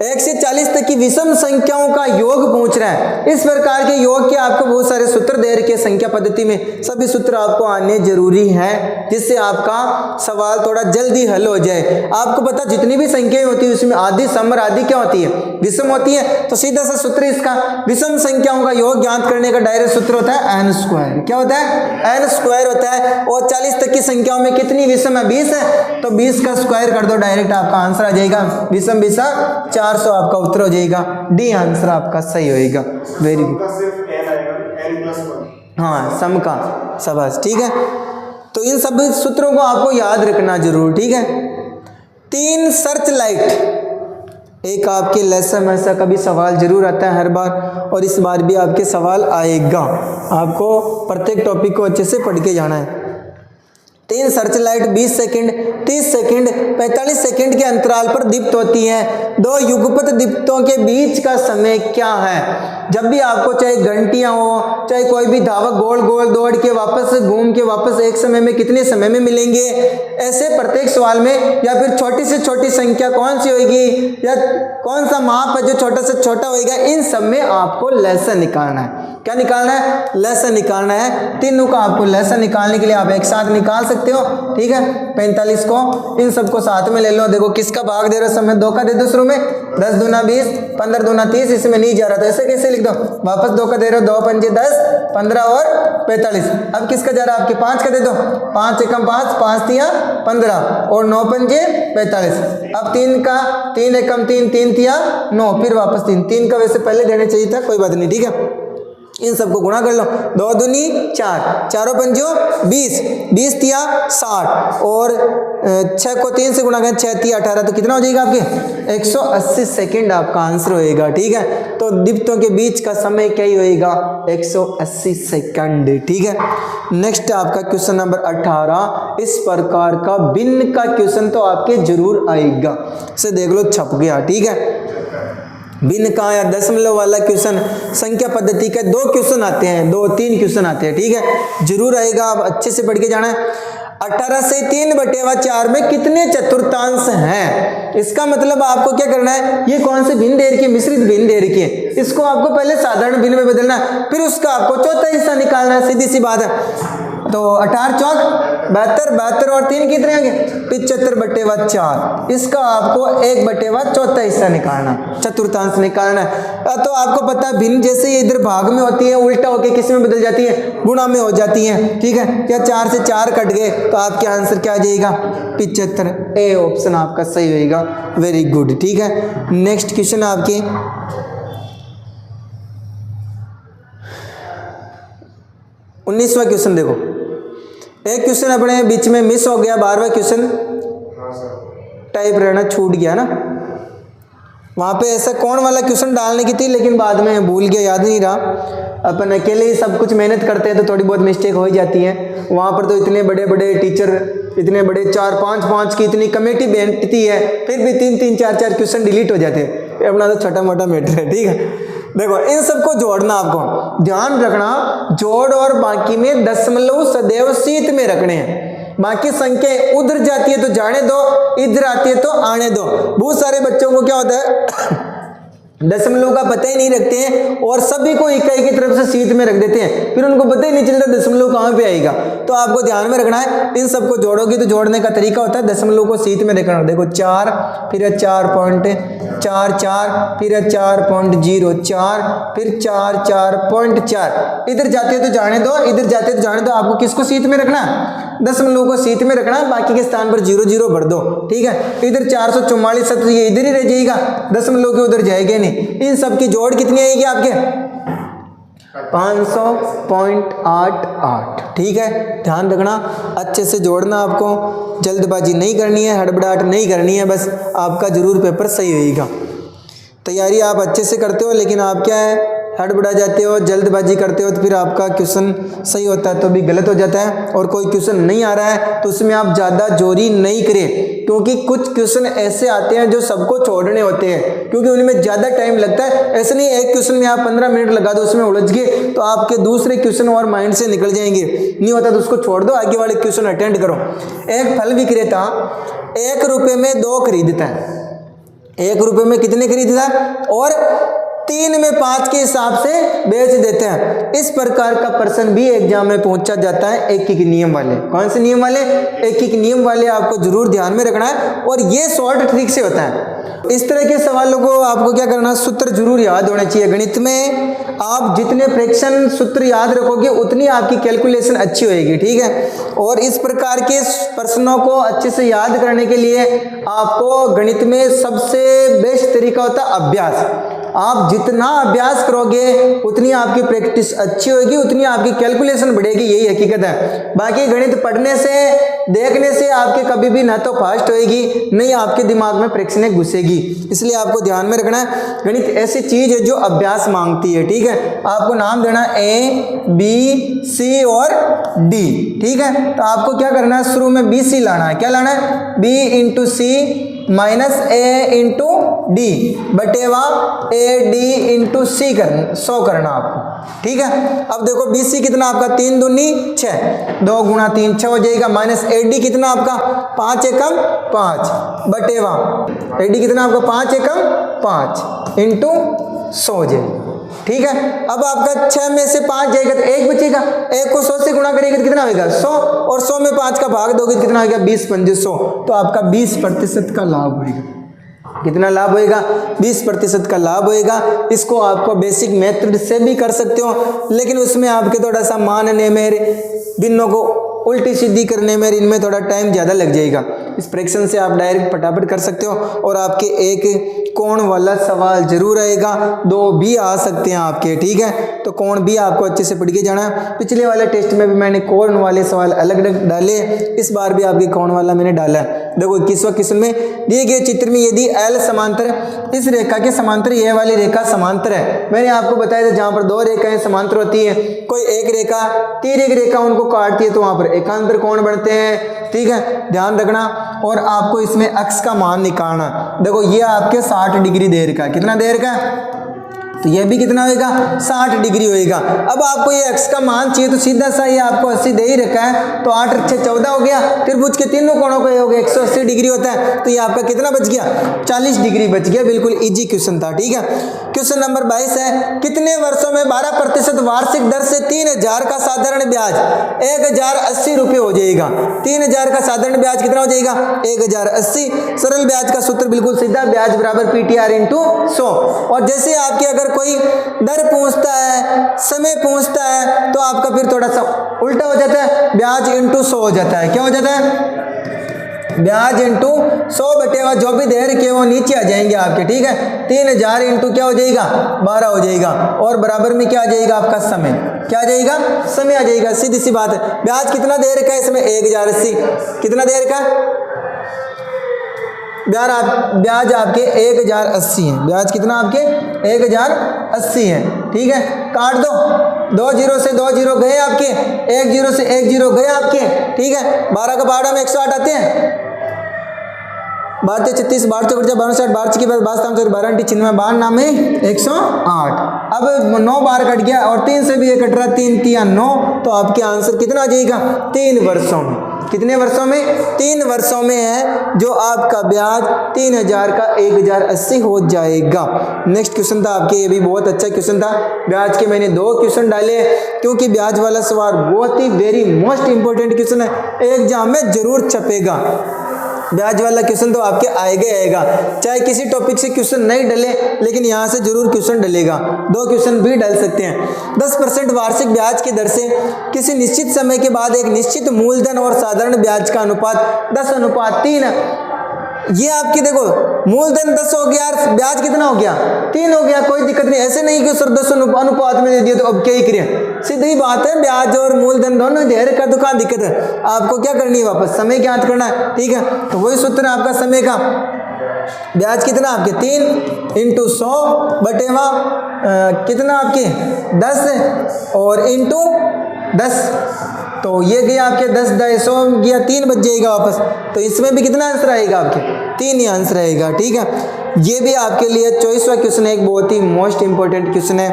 1 से 40 तक की विषम संख्याओं का योग पूछ रहा है। इस प्रकार के योग के आपको बहुत सारे सूत्र दे रखे हैं संख्या पद्धति में, सभी सूत्र आपको आने जरूरी हैं जिससे आपका सवाल थोड़ा जल्दी हल हो जाए। आपको पता जितनी भी संख्याएं होती है उसमें आधी सम और आधी क्या होती है, विषम होती है। तो सीधा सा सूत्र इसका विषम संख्याओं का योग ज्ञात करने का डायरेक्ट सूत्र होता है n स्क्वायर। क्या होता है, n स्क्वायर होता है। और 40 तक की संख्याओं में कितनी विषम है, 20 है, तो 20 का स्क्वायर कर दो, डायरेक्ट आपका आंसर आ जाएगा। विषम 400 आपका उत्तर हो जाएगा, डी आंसर आपका सही होएगा। वेरी गुड, हाँ सम का, शाबाश, ठीक है। तो इन सब सूत्रों को आपको याद रखना जरूर, ठीक है। 3 सर्च लाइट, एक आपके लेसन में ऐसा कभी सवाल जरूर आता है हर बार, और इस बार भी आपके सवाल आएगा। आपको प्रत्येक टॉपिक को अच्छे से पढ़ के जाना है। 3 search light 20 second 30 second 45 second के अंतराल पर दीप्त होती हैं। 2 युगपत दीप्तों के बीच का समय क्या है। जब भी आपको चाहे घंटियां हो, चाहे कोई भी धावक गोल गोल दौड़ के वापस घूम के वापस एक समय में कितने समय में मिलेंगे, ऐसे प्रत्येक सवाल में, या फिर छोटी से छोटी संख्या कौन सी होगी, या कौन सा माप है जो छोटा से छोटा होगा, इन सब में आपको लेसन निकालना है। क्या निकालना है, लेसन निकालना है। तीनों का आपको लेसन निकालने के लिए आप एक साथ निकाल सकते हो, ठीक है। 45 को इन सबको साथ में ले लो। देखो किसका भाग दे रहे हो, समय 2 का दे दो शुरू में, 10 दूना 20 15 दूना 30, इसमें नहीं जा रहा तो ऐसे कैसे लिख दो, वापस 2 का दे रहे हो, 2 पंजे 10 15 और 45। अब किसका जा रहा है, आपके 5 का दे दो, 5 एकम 5 5 तिया 15 और 9 पंजे 45। अब 3 का 3 एकम 3 3 तिया 9, फिर वापस 3 का वैसे पहले देना चाहिए था, कोई बात नहीं, ठीक है। इन सबको गुणा कर लो, 2 दूनी 4 4 पंजो 20 20 तिया 60 और 6 को 3 से गुणा करें 6 तिया 18, तो कितना हो जाएगा आपके 180 सेकंड आपका आंसर होएगा, ठीक है। तो दीप्तों के बीच का समय क्या ही होएगा, 180 सेकंड, ठीक है। नेक्स्ट आपका क्वेश्चन नंबर 18। इस प्रकार का भिन्न का क्वेश्चन तो आपके जरूर आएगा, इसे देख लो छप गया, ठीक है। भिन्न का या दशमलव वाला क्वेश्चन, संख्या पद्धति के 2 क्वेश्चन आते हैं, 2-3 क्वेश्चन आते हैं, ठीक है, जरूर आएगा। आप अच्छे से पढ़ के जाना है। 18 से 3/4 में कितने चतुर्थांश हैं। इसका मतलब आपको क्या करना है, ये कौन से भिन्न दे रखी है, मिश्रित भिन्न दे रखी है, इसको आपको पहले साधारण भिन्न में बदलना है, फिर उसका आपको चौथा हिस्सा निकालना है, सीधी सी बात है। तो 18 चौक 72, 72 और 3 कितने आ गए 75/4। इसका आपको 1/4 हिस्सा निकालना, चतुर्थांश निकालना है। तो आपको पता है भिन्न जैसे ही इधर भाग में होती है उल्टा होके किस में बदल जाती है, गुणा में हो जाती है। ठीक है, क्या 4 से 4 कट गए तो आपके आंसर क्या आ जाएगा 75। ए ऑप्शन आपका सही होगा। Very good. ठीक है, नेक्स्ट क्वेश्चन आपके 19वां क्वेश्चन देखो। एक क्वेश्चन अपने बीच में मिस हो गया, 12वां क्वेश्चन टाइप रहना छूट गया ना, वहाँ पे ऐसा कौन वाला क्वेश्चन डालने की थी लेकिन बाद में भूल गया, याद नहीं रहा। अपन अकेले ही सब कुछ मेहनत करते हैं तो थोड़ी बहुत मिस्टेक हो ही जाती है। वहाँ पर तो इतने बड़े बड़े टीचर, इतने बड़े 4, 5, 5 की इतनी कमेटी बैठती है, फिर भी 3, 3, 4, 4 क्वेश्चन डिलीट हो जाते हैं। अपना तो छोटा मोटा मैटर है। ठीक है, देखो इन सबको जोड़ना, आपको ध्यान रखना जोड़ और बाकी में दशमलव सदैव शीत में रखने हैं। बाकी संख्या उधर जाती है तो जाने दो, इधर आती है तो आने दो। बहुत सारे बच्चों को क्या होता है दशमलव का पता ही नहीं रखते हैं और सभी को इकाई की तरफ से शीत में रख देते हैं, फिर उनको पता ही नहीं चलता दशमलव कहाँ पे आएगा। तो आपको ध्यान में रखना है, इन सबको जोड़ोगे तो जोड़ने का तरीका होता है दशमलव को शीत में रखना। देखो 4, फिर 4.44, फिर 4.04, फिर 4.4, इधर जाते हो तो जाने दो, इधर जाते हो तो जाने दो। आपको किसको शीत में रखना, दशमलव को शीत में रखना, बाकी के स्थान पर 0, 0 भर दो। ठीक है, इधर 444 तो ये इधर ही रह जाएगा, दशमलव के उधर जाएगा नहीं। इन सब की जोड़ कितनी आएगी आपके 500.88। ठीक है, ध्यान रखना, अच्छे से जोड़ना, आपको जल्दबाजी नहीं करनी है, हड़बड़ाहट नहीं करनी है, बस आपका जरूर पेपर सही होगा। तैयारी आप अच्छे से करते हो लेकिन आप क्या है हड़बड़ा जाते हो, जल्दबाजी करते हो तो फिर आपका क्वेश्चन सही होता है तो भी गलत हो जाता है। और कोई क्वेश्चन नहीं आ रहा है तो उसमें आप ज़्यादा जोरी नहीं करें, क्योंकि कुछ क्वेश्चन ऐसे आते हैं जो सबको छोड़ने होते हैं, क्योंकि उनमें ज़्यादा टाइम लगता है। ऐसे नहीं एक क्वेश्चन में आप 15 मिनट लगा दो, उसमें उलझ गए तो आपके दूसरे क्वेश्चन और माइंड से निकल जाएंगे। नहीं होता तो उसको छोड़ दो, आगे वाले क्वेश्चन अटेंड करो। एक फल विक्रेता 1 रुपये में 2 खरीदता है, 1 रुपये में कितने खरीदता है और 3 में 5 के हिसाब से बेच देते हैं। इस प्रकार का प्रश्न भी एग्जाम में पूछा जाता है एक नियम वाले। कौन से नियम वाले, एक नियम वाले, आपको जरूर ध्यान में रखना है और ये शॉर्ट ट्रिक से होता है। इस तरह के सवालों को आपको क्या करना, सूत्र जरूर याद होने चाहिए। गणित में आप जितने फ्रैक्शन सूत्र याद रखोगे उतनी आपकी कैलकुलेशन अच्छी होगी। ठीक है, और इस प्रकार के प्रश्नों को अच्छे से याद करने के लिए आपको गणित में सबसे बेस्ट तरीका होता है अभ्यास। आप जितना अभ्यास करोगे उतनी आपकी प्रैक्टिस अच्छी होगी, उतनी आपकी कैलकुलेशन बढ़ेगी, यही हकीकत है। बाकी गणित पढ़ने से, देखने से आपके कभी भी ना तो फास्ट होएगी, नहीं आपके दिमाग में फ्रैक्शनें घुसेगी। इसलिए आपको ध्यान में रखना है गणित ऐसी चीज है जो अभ्यास मांगती है। ठीक है, आपको नाम देना A, B, C और D। ठीक है, तो आपको क्या करना है, शुरू में BC लाना है। क्या लाना है, B into C minus A into D बटेवा AD into C करना, 100 करना आपको। ठीक है, अब देखो BC कितना आपका 3 दूनी 6, 2 गुणा 3 6 हो जाएगा, माइनस AD कितना आपका 5 एकम 5 बटेवा AD कितना आपका 5 एकम 5 इंटू 100 हो जाएगा। ठीक है, अब आपका 6 में से 5 जाएगा तो 1 बचेगा, 1 को 100 से गुणा करेगा तो कितना होगा 100, और 100 में 5 का भाग दोगे तो कितना होगा 20 पंजे 100, तो आपका 20% का लाभ होगा। कितना लाभ होएगा, 20% का लाभ होएगा। इसको आपको बेसिक मेथड से भी कर सकते हो, लेकिन उसमें आपके थोड़ा सा मानने में, भिन्नों को उल्टी सीधी करने में, इनमें थोड़ा टाइम ज़्यादा लग जाएगा। इस फ्रैक्शन से आप डायरेक्ट फटाफट कर सकते हो और आपके एक कोण वाला सवाल जरूर आएगा, 2 भी आ सकते हैं आपके। ठीक है, तो कोण भी आपको अच्छे से पढ़ के जाना है। पिछले वाले टेस्ट में भी मैंने कोण वाले सवाल अलग अलग डाले, इस बार भी आपके कोण वाला मैंने डाला है। देखो 21वां क्वेश्चन में दिए गए चित्र में यदि L समांतर, इस रेखा के समांतर ये वाली रेखा समांतर है। मैंने आपको बताया था जहाँ पर 2 रेखाएं समांतर होती है, कोई एक रेखा तिर्यक रेखा उनको काटती है तो वहाँ पर एकांतर कोण बनते हैं। ठीक है, ध्यान रखना, और आपको इसमें अक्ष का मान निकालना। देखो ये आपके 60 डिग्री दे रखा है, कितना दे रखा है तो ये भी कितना होएगा 60 डिग्री होएगा। अब आपको ये x का मान चाहिए तो सीधा सा ये आपको 80 दे ही रखा है, तो 8 अच्छे 14 हो गया। त्रिभुज के तीनों कोणों का योग 180 डिग्री होता है, तो ये आपका कितना बच गया 40 डिग्री बच गया। बिल्कुल इजी क्वेश्चन था, ठीक है। क्वेश्चन नंबर 22 है, कितने वर्षों में 12% वार्षिक दर से 3000 का साधारण ब्याज 1080 रुपये हो जाएगा। 3000 का साधारण ब्याज कितना हो जाएगा 1080। सरल ब्याज का सूत्र बिल्कुल सीधा, ब्याज बराबर PTR इंटू 100। और जैसे आपके अगर कोई दर पूछता है, समय पूछता है, तो आपका फिर थोड़ा सा उल्टा हो जाता है, ब्याज इंटू 100 हो जाता है। क्या हो जाता है ब्याज इंटू 100 बटेवा जो भी दे रखे वो नीचे आ जाएंगे आपके, ठीक है। 3000 इंटू क्या हो जाएगा 12 हो जाएगा, और बराबर में क्या आ जाएगा आपका समय, क्या आ जाएगा समय आ जाएगा। सीधी सी बात है। ब्याज कितना दे रखा है इसमें 1080, कितना दे रखा है ब्याज आपके 1080 है। ब्याज कितना आपके 1080 है, ठीक है। काट दो, 2 जीरो से 2 जीरो गए आपके, 1 जीरो से 1 जीरो गए आपके, ठीक है। 12 का पहाड़ा में 108 आते हैं, 12 36 12 चौक 12 60 12 की 12 96 12 नाम है 108। अब 9 बार कट गया और 3 से भी ये कट रहा, 3 3 9, तो आपके आंसर कितना आ जाएगा 3 वर्षों में। कितने वर्षों में 3 वर्षों में है जो आपका ब्याज 3000 का 1080 हो जाएगा। नेक्स्ट क्वेश्चन था आपके, ये भी बहुत अच्छा क्वेश्चन था। ब्याज के मैंने 2 क्वेश्चन डाले क्योंकि ब्याज वाला सवाल बहुत ही वेरी मोस्ट इंपॉर्टेंट क्वेश्चन है, एग्जाम में जरूर छपेगा। ब्याज वाला क्वेश्चन तो आपके आएगा ही आएगा, चाहे किसी टॉपिक से क्वेश्चन नहीं डले, लेकिन यहाँ से जरूर क्वेश्चन डलेगा। 2 क्वेश्चन भी डल सकते हैं। 10% वार्षिक ब्याज की दर से किसी निश्चित समय के बाद एक निश्चित मूलधन और साधारण ब्याज का अनुपात 10:3। ये आपकी देखो मूलधन 10 हो गया, ब्याज कितना हो गया 3 हो गया, कोई दिक्कत नहीं। ऐसे नहीं कि सर 10 अनुपात में दे दिया तो अब क्या ही करें, सीधी बात है। ब्याज और मूलधन दोनों दे रखा तो कहाँ दिक्कत है, आपको क्या करनी है वापस समय ज्ञात करना है, ठीक है। तो वही सूत्र है आपका समय का। ब्याज कितना आपके 3 इंटू 100 बटेवा कितना आपके 10 और इंटू 10, तो ये गया आपके 10 100 गया 3 बच जाएगा वापस। तो इसमें भी कितना आंसर आएगा आपके 3 ही आंसर आएगा, ठीक है। ये भी आपके लिए 24वां क्वेश्चन है, एक बहुत ही मोस्ट इंपॉर्टेंट क्वेश्चन है।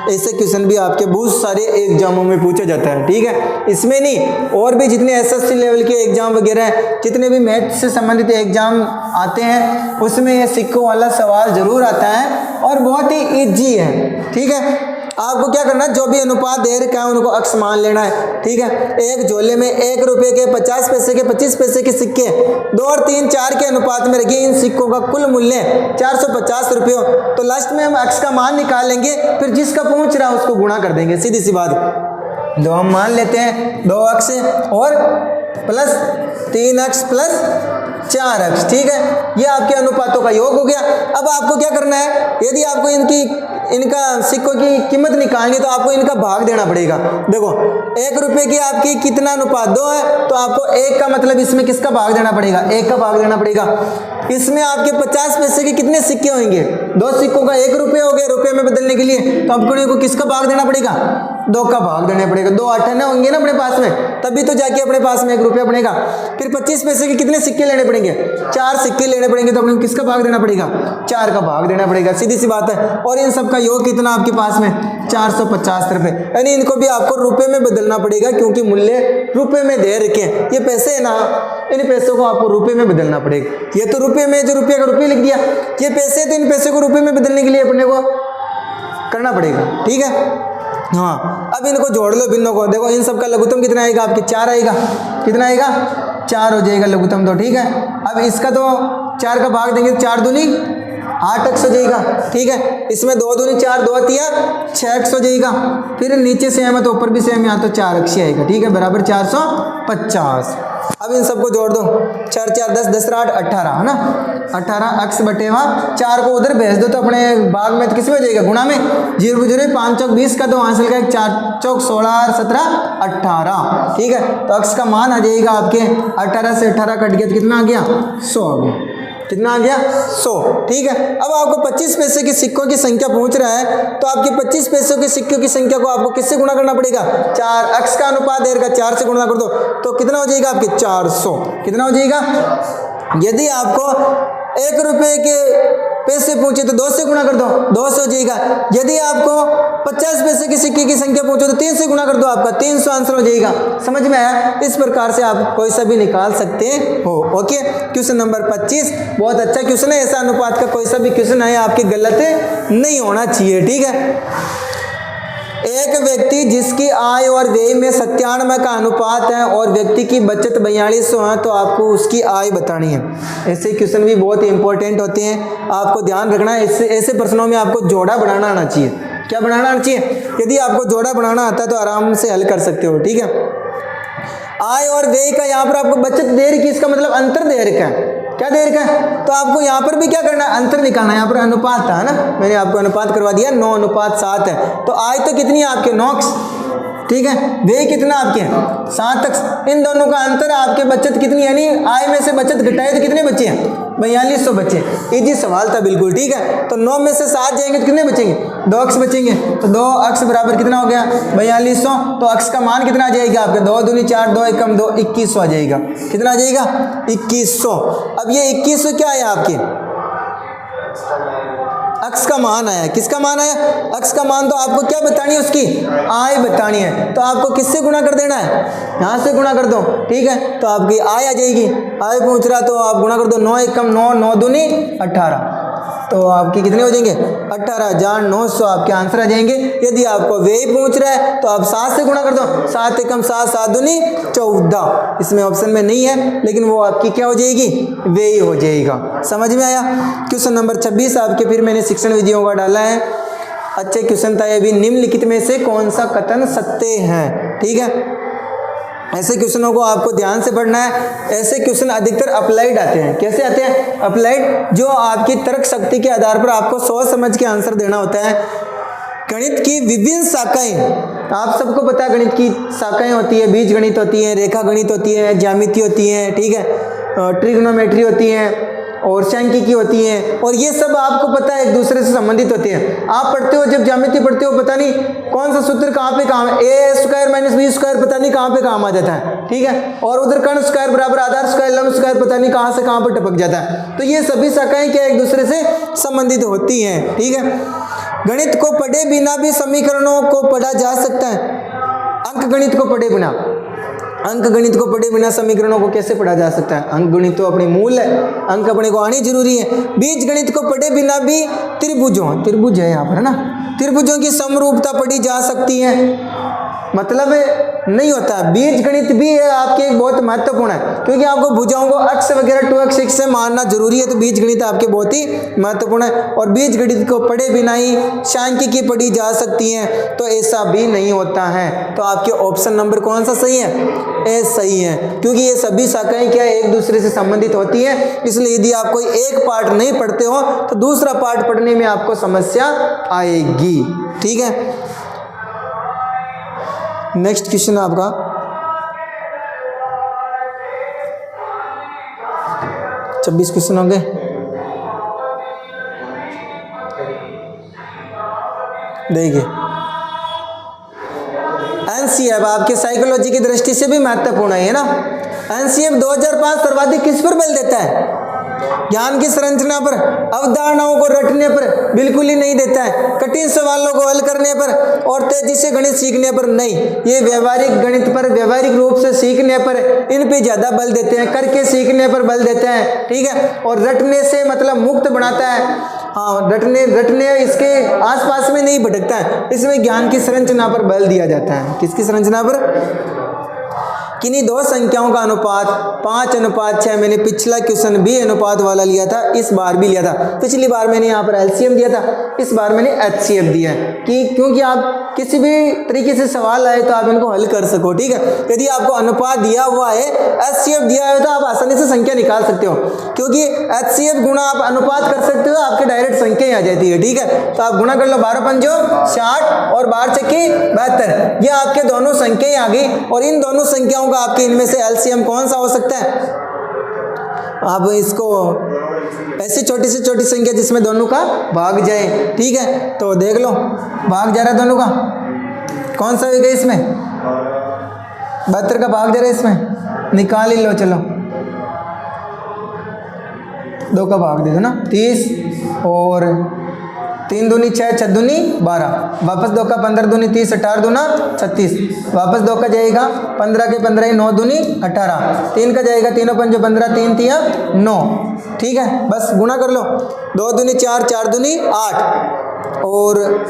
ऐसे क्वेश्चन भी आपके बहुत सारे एग्जामों में पूछा जाता है, ठीक है। इसमें नहीं, और भी जितने SSC लेवल के एग्जाम वगैरह हैं, जितने भी मैथ से संबंधित एग्जाम आते हैं, उसमें ये सिक्कों वाला सवाल जरूर आता है और बहुत ही ईजी है, ठीक है। आपको क्या करना है, जो भी अनुपात दे रखा है उनको अक्स मान लेना है, ठीक है। एक झोले में 1 रुपये के 50 पैसे के 25 पैसे के सिक्के 2 और 3 4 के अनुपात में रखिए। इन सिक्कों का कुल मूल्य 450 रुपये हो, तो लास्ट में हम अक्स का मान निकालेंगे, फिर जिसका पहुंच रहा है उसको गुणा कर देंगे, सीधी सी बात। जो हम मान लेते हैं 2 अक्स और प्लस 3 अक्स प्लस 4 अक्स, ठीक है। ये आपके अनुपातों का योग हो गया। अब आपको क्या करना है, यदि आपको इनका सिक्कों की कीमत निकालनी तो आपको इनका भाग देना पड़ेगा। देखो 1 रुपये की आपकी कितना अनुपात 2 है, तो आपको 1 का मतलब इसमें किसका भाग देना पड़ेगा 1 का भाग देना पड़ेगा। इसमें आपके 50 पैसे के कितने सिक्के होंगे 2 सिक्कों का 1 रुपये हो गए, रुपये में बदलने के लिए, तो आपको किसका भाग देना पड़ेगा 2 का भाग देना पड़ेगा। 2 8 होंगे ना अपने पास में, तभी तो जाके अपने पास में 1 रुपया बनेगा। फिर 25 पैसे के कितने सिक्के लेने पड़ेंगे 4 सिक्के लेने पड़ेंगे, तो अपने किसका भाग देना पड़ेगा 4 का भाग देना पड़ेगा, सीधी सी बात है। और इन सब का योग कितना आपके पास में 450 रुपये, यानी इनको भी आपको रुपये में बदलना पड़ेगा क्योंकि मूल्य रुपये में दे रखे हैं। ये पैसे है ना, इन पैसों को आपको रुपये में बदलना पड़ेगा। ये तो रुपये में जो रुपये का रुपये लिख दिया, ये पैसे तो इन पैसे को रुपये में बदलने के लिए अपने को करना पड़ेगा, ठीक है। हाँ, अब इनको जोड़ लो भिन्नों को, देखो इन सब का लघुत्तम कितना आएगा आपके 4 आएगा, कितना आएगा 4 हो जाएगा लघुत्तम, तो ठीक है। अब इसका तो 4 का भाग देंगे, 4 दूनी 8 अक्स हो जाएगा, ठीक है। इसमें 2 दूनी 4 2 तिया 6 अक्स हो जाएगा। फिर नीचे सेम है तो ऊपर भी सेम, यहाँ तो 4 अक्स आएगा, ठीक है, बराबर 450। अब इन सबको जोड़ दो, 4 4 10 10 8 18 है ना, 18 अक्स बटेवा 4 को उधर भेज दो तो अपने भाग में तो किस में हो जाएगा गुणा में, 0 0 5 चौक 20 का 2 हासिल का 4 चौक 16 और 17 18, ठीक है। तो अक्स का मान आ जाएगा आपके 18 से 18 कट गया तो कितना आ गया 100 आ गया, कितना आ गया 100, ठीक है। अब आपको 25 पैसे के सिक्कों की संख्या पूछ रहा है, तो आपके 25 पैसों के सिक्कों की संख्या को आपको किससे गुणा करना पड़ेगा 4 अक्स का अनुपात देर का 4 से गुणा कर दो, तो कितना हो जाएगा आपके 400, कितना हो जाएगा। यदि आपको 1 रुपये के पैसे पूछे तो 2 से गुणा कर दो, 2 से हो जाएगा। यदि आपको 50 पैसे के सिक्के की संख्या पूछो तो 3 से गुणा कर दो, आपका 300 आंसर हो जाएगा। समझ में आया? इस प्रकार से आप कोई सा भी निकाल सकते हो। ओके, क्वेश्चन नंबर 25 बहुत अच्छा क्वेश्चन है। ऐसा अनुपात का कोई सा भी क्वेश्चन है आपके गलत नहीं होना चाहिए, ठीक है। एक व्यक्ति जिसकी आय और व्यय में 97 का अनुपात है और व्यक्ति की बचत 4200 है, तो आपको उसकी आय बतानी है। ऐसे क्वेश्चन भी बहुत इंपॉर्टेंट होते हैं, आपको ध्यान रखना है। ऐसे प्रश्नों में आपको जोड़ा बनाना आना चाहिए। क्या बनाना आना चाहिए? यदि आपको जोड़ा बनाना आता है तो आराम से हल कर सकते हो, ठीक है। आय और व्यय का यहाँ पर आपको बचत दे रखी, इसका मतलब अंतर दे रखा है। क्या दे रखा है? तो आपको यहाँ पर भी क्या करना है? अंतर निकालना है। यहाँ पर अनुपात था ना, मैंने आपको अनुपात करवा दिया, 9:7 है। तो आय तो कितनी है आपके? 9, ठीक है। व्यय कितना आपके? 7। इन दोनों का अंतर आपके बचत कितनी, यानी आय में से बचत घटाए तो कितने बचे हैं? 4200 बचे। इजी सवाल था बिल्कुल, ठीक है। तो 9 में से 7 जाएंगे तो कितने बचेंगे? 2 अक्ष बचेंगे। तो 2 अक्ष बराबर कितना हो गया? 4200। तो अक्ष का मान कितना आ जाएगा आपके? 2 दूनी 4, 2 एकम 2, 2100 आ जाएगा। कितना आ जाएगा? 2100। अब ये 2100 क्या है आपके? अक्ष का मान आया। किसका मान आया? अक्ष का मान। तो आपको क्या बतानी है? उसकी आय बतानी है। तो आपको किससे गुणा कर देना है? यहाँ से गुणा कर दो, ठीक है। तो आपकी आय आ जाएगी। आय पूछ रहा तो आप गुणा कर दो, 9 एकम 9, 9 दूनी 18। तो आपकी कितने हो जाएंगे? 18,900 आपके आंसर आ जाएंगे। यदि आपको व्यय पूछ रहा है तो आप 7 से गुणा कर दो, 7 एकम 7, 7 दूनी 14। इसमें ऑप्शन में नहीं है, लेकिन वो आपकी क्या हो जाएगी? व्यय हो जाएगा। समझ में आया? क्वेश्चन नंबर 26 आपके फिर मैंने शिक्षण विधियों का डाला है। अच्छे क्वेश्चन था ये भी। निम्नलिखित में से कौन सा कथन सत्य है? ठीक है, ऐसे क्वेश्चनों को आपको ध्यान से पढ़ना है। ऐसे क्वेश्चन अधिकतर अप्लाइड आते हैं। कैसे आते हैं? अप्लाइड, जो आपकी तर्क शक्ति के आधार पर आपको सोच समझ के आंसर देना होता है। गणित की विभिन्न शाखाएं, आप सबको पता है गणित की शाखाएं होती है। बीज गणित होती है, रेखा गणित होती है, ज्यामिति होती है, ठीक है, ट्रिग्नोमेट्री होती है और सांख्यिकी होती हैं। और ये सब आपको पता है एक दूसरे से संबंधित होते हैं। आप पढ़ते हो, जब ज्यामिति पढ़ते हो, पता नहीं कौन सा सूत्र कहाँ पे काम है, a² - b² पता नहीं कहाँ पे काम आ जाता है, ठीक है। और उधर कर्ण स्क्वायर बराबर आधार स्क्वायर लंब स्क्वायर पता नहीं कहाँ से कहाँ पर टपक जाता है। तो ये सभी शाखाएं क्या एक दूसरे से संबंधित होती हैं, ठीक है। गणित को पढ़े बिना भी समीकरणों को पढ़ा जा सकता है। अंक गणित को पढ़े बिना, अंक गणित को पढ़े बिना समीकरणों को कैसे पढ़ा जा सकता है? अंक गणित तो अपनी मूल है, अंक अपने को आनी जरूरी है। बीज गणित को पढ़े बिना भी त्रिभुज है यहाँ पर, है ना, त्रिभुजों की समरूपता पढ़ी जा सकती है। मतलब नहीं होता। बीज गणित भी है आपके एक बहुत महत्वपूर्ण है, क्योंकि आपको भुजाओं को अक्ष वगैरह 2 अक्ष से मानना जरूरी है। तो बीज गणित आपके बहुत ही महत्वपूर्ण है। और बीज गणित को पढ़े बिना ही सांख्यिकी पढ़ी जा सकती है, तो ऐसा भी नहीं होता है। तो आपके ऑप्शन नंबर कौन सा सही है? ए सही है, क्योंकि ये सभी शाखाएं क्या एक दूसरे से संबंधित होती हैं। इसलिए यदि आप कोई एक पार्ट नहीं पढ़ते हो तो दूसरा पार्ट पढ़ने में आपको समस्या आएगी, ठीक है। नेक्स्ट क्वेश्चन आपका 26 क्वेश्चन हो गए। देखिए, एनसीएफ आपके साइकोलॉजी की दृष्टि से भी महत्वपूर्ण है ना। एनसीएफ 2005 सर्वाधिक किस पर बल देता है? ज्ञान की संरचना पर, अवधारणाओं को रटने पर बिल्कुल ही नहीं देता है। कठिन सवालों को हल करने पर और तेजी से गणित सीखने पर नहीं। ये व्यवहारिक गणित पर, व्यवहारिक रूप से सीखने पर इन पे ज्यादा बल देते हैं। करके सीखने पर बल देते हैं, ठीक है। और रटने से मतलब मुक्त बनाता है। हाँ, रटने इसके आसपास में नहीं भटकता है। इसमें ज्ञान की संरचना पर बल दिया जाता है। किसकी संरचना पर? किन्हीं दो संख्याओं का अनुपात 5:6। मैंने पिछला क्वेश्चन भी अनुपात वाला लिया था, इस बार भी लिया था। पिछली बार मैंने यहाँ पर एलसीएम दिया था, इस बार मैंने एचसीएफ दिया है कि क्योंकि आप किसी भी तरीके से सवाल आए तो आप इनको हल कर सको, ठीक है। यदि आपको अनुपात दिया हुआ है, एचसीएफ दिया है, तो आप आसानी से संख्या निकाल सकते हो, क्योंकि एचसीएफ गुणा आप अनुपात कर सकते हो, आपके डायरेक्ट संख्या आ जाती है, ठीक है। तो आप गुणा कर लो, 12×5 = 60 और 12×6 = 72। ये आपके दोनों संख्याएं आ गई। और इन दोनों संख्याओं आपके इनमें से एलसीएम कौन सा हो सकता है? आप इसको ऐसी छोटी से छोटी संख्या जिसमें दोनों का भाग जाए, ठीक है। तो देख लो, भाग जा रहा है दोनों का, कौन सा होगा इसमें? 72 का भाग जा रहा है इसमें, निकाल ही लो। चलो 2 का भाग दे दो ना, 30 और 3 दूनी 6, 6 दूनी 12, वापस 2 का 15 दूनी 30, 18 दूना 36, वापस 2 का जाएगा 15 के 15 9 दूनी 18, 3 का जाएगा 3 पंजो 15, 3 तिया 9। ठीक है, बस गुना कर लो, 2 दूनी 4, 4 दूनी 8 और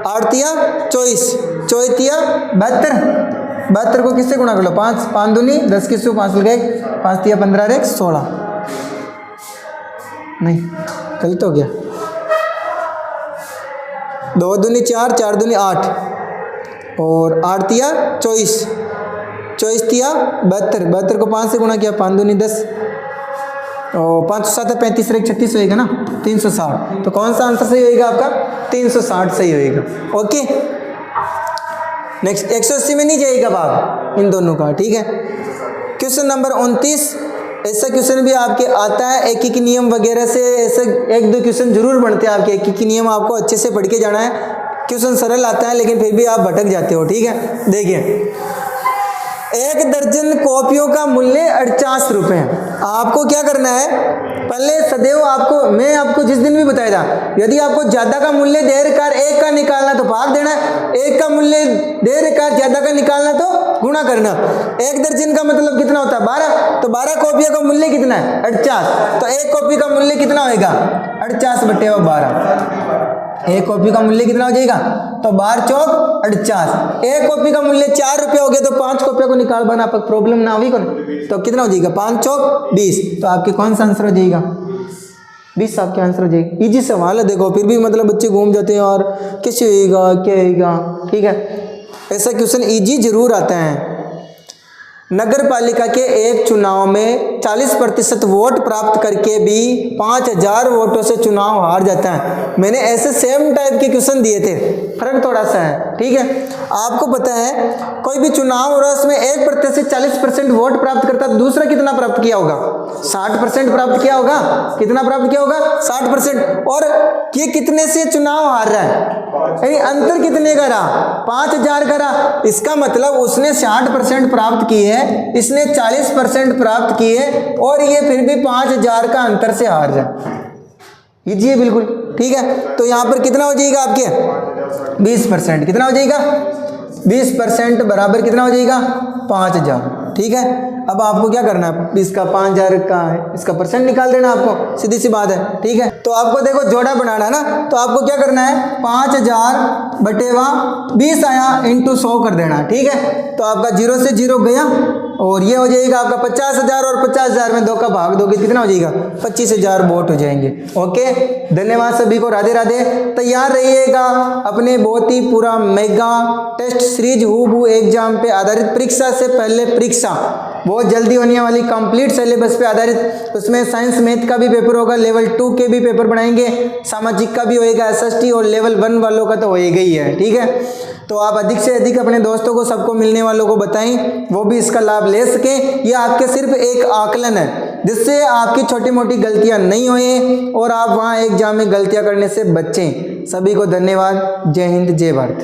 8 तिया 24, 24 तिया 72, 72 को किससे गुना कर लो, 5, 5 दूनी 10 किससे 5 लगे 5 तिया 15 रे 16, नहीं गलत हो गया, 2 दूनी 4, 4 दूनी 8 और 8 तिया 24, 24 तिया 72, 72 को 5 से गुना किया 5 दूनी 10 और 5 7 35 रे 36 होएगा ना 360। तो कौन सा आंसर सही होएगा आपका, 360 सही होएगा। ओके, नेक्स्ट 180 में नहीं जाएगा भाग इन दोनों का। ठीक है, क्वेश्चन नंबर 29, ऐसा क्वेश्चन भी आपके आता है, एक एक नियम वगैरह से ऐसे 1-2 क्वेश्चन जरूर बनते हैं आपके, एक एक नियम आपको अच्छे से पढ़ के जाना है। क्वेश्चन सरल आता है लेकिन फिर भी आप भटक जाते हो। ठीक है, देखिए 1 दर्जन कॉपियों का मूल्य 48 रुपये। आपको क्या करना है, पहले सदैव आपको मैं आपको जिस दिन भी बताया था, यदि आपको ज्यादा का मूल्य दे रखा 1 का निकालना तो भाग देना, 1 का मूल्य दे रखा ज्यादा का निकालना तो गुणा करना। 1 दर्जन का मतलब कितना होता है 12, तो 12 कॉपियों का मूल्य कितना है 48, तो 1 कॉपी का मूल्य कितना होएगा 48/12। 1 कॉपी का मूल्य कितना हो जाएगा, तो 12 चौक 48। 1 कॉपी का मूल्य 4 रुपये हो गया, तो 5 कॉपियों को निकाल बना पर प्रॉब्लम ना हुई कौन, तो कितना हो जाएगा 5 चौक 20। तो आपके कौन सा आंसर हो जाएगा 20, आपके आंसर हो जाएगा। इजी सवाल है, देखो फिर भी मतलब बच्चे घूम जाते हैं और कैसे होएगा क्या होएगा। ठीक है, ऐसा क्वेश्चन इजी जरूर आता है। नगर पालिका के एक चुनाव में 40% वोट प्राप्त करके भी 5000 वोटों से चुनाव हार जाता है। मैंने ऐसे सेम टाइप के क्वेश्चन दिए थे, फर्क थोड़ा सा है। ठीक है, आपको पता है कोई भी चुनाव हो रहा है उसमें 1% से 40% वोट प्राप्त करता है, दूसरा कितना प्राप्त किया होगा 60% प्राप्त किया होगा। कितना प्राप्त किया होगा 60%। और ये कितने से चुनाव हार रहा है, यानी अंतर कितने का रहा 5000 का रहा। इसका मतलब उसने 60% प्राप्त किए है, इसने 40% प्राप्त किए और ये फिर भी 5000 का अंतर से हार जाए। ये बिल्कुल ठीक है। तो यहां पर कितना हो जाएगा आपके 20%, कितना हो जाएगा 20% बराबर कितना हो जाएगा 5000। ठीक है, अब आपको क्या करना है, इसका 5000 का इसका परसेंट निकाल देना आपको, सीधी सी बात है। ठीक है, तो आपको देखो जोड़ा बनाना है ना, तो आपको क्या करना है 5000/20 आया इंटू 100 कर देना। ठीक है, तो आपका 0 से 0 गया और ये हो जाएगा आपका 50,000 और 50,000 में 2 का भाग दोगे कितना हो जाएगा 25,000 वोट हो जाएंगे। ओके, धन्यवाद सभी को, राधे राधे। तैयार रहिएगा अपने बहुत ही पूरा मेगा टेस्ट सीरीज हूबहू एग्जाम पे आधारित, परीक्षा से पहले परीक्षा बहुत जल्दी होने वाली, कंप्लीट सिलेबस पे आधारित। उसमें साइंस मैथ का भी पेपर होगा, लेवल 2 के भी पेपर बनाएंगे, सामाजिक का भी होएगा, SST और लेवल 1 वालों का तो होएगा ही है। ठीक है, तो आप अधिक से अधिक अपने दोस्तों को, सबको मिलने वालों को बताएं, वो भी इसका लाभ ले सकें। ये आपके सिर्फ एक आकलन है जिससे आपकी छोटी मोटी गलतियां नहीं होए और आप वहां एग्जाम में गलतियां करने से बचें। सभी को धन्यवाद। जय हिंद, जय भारत।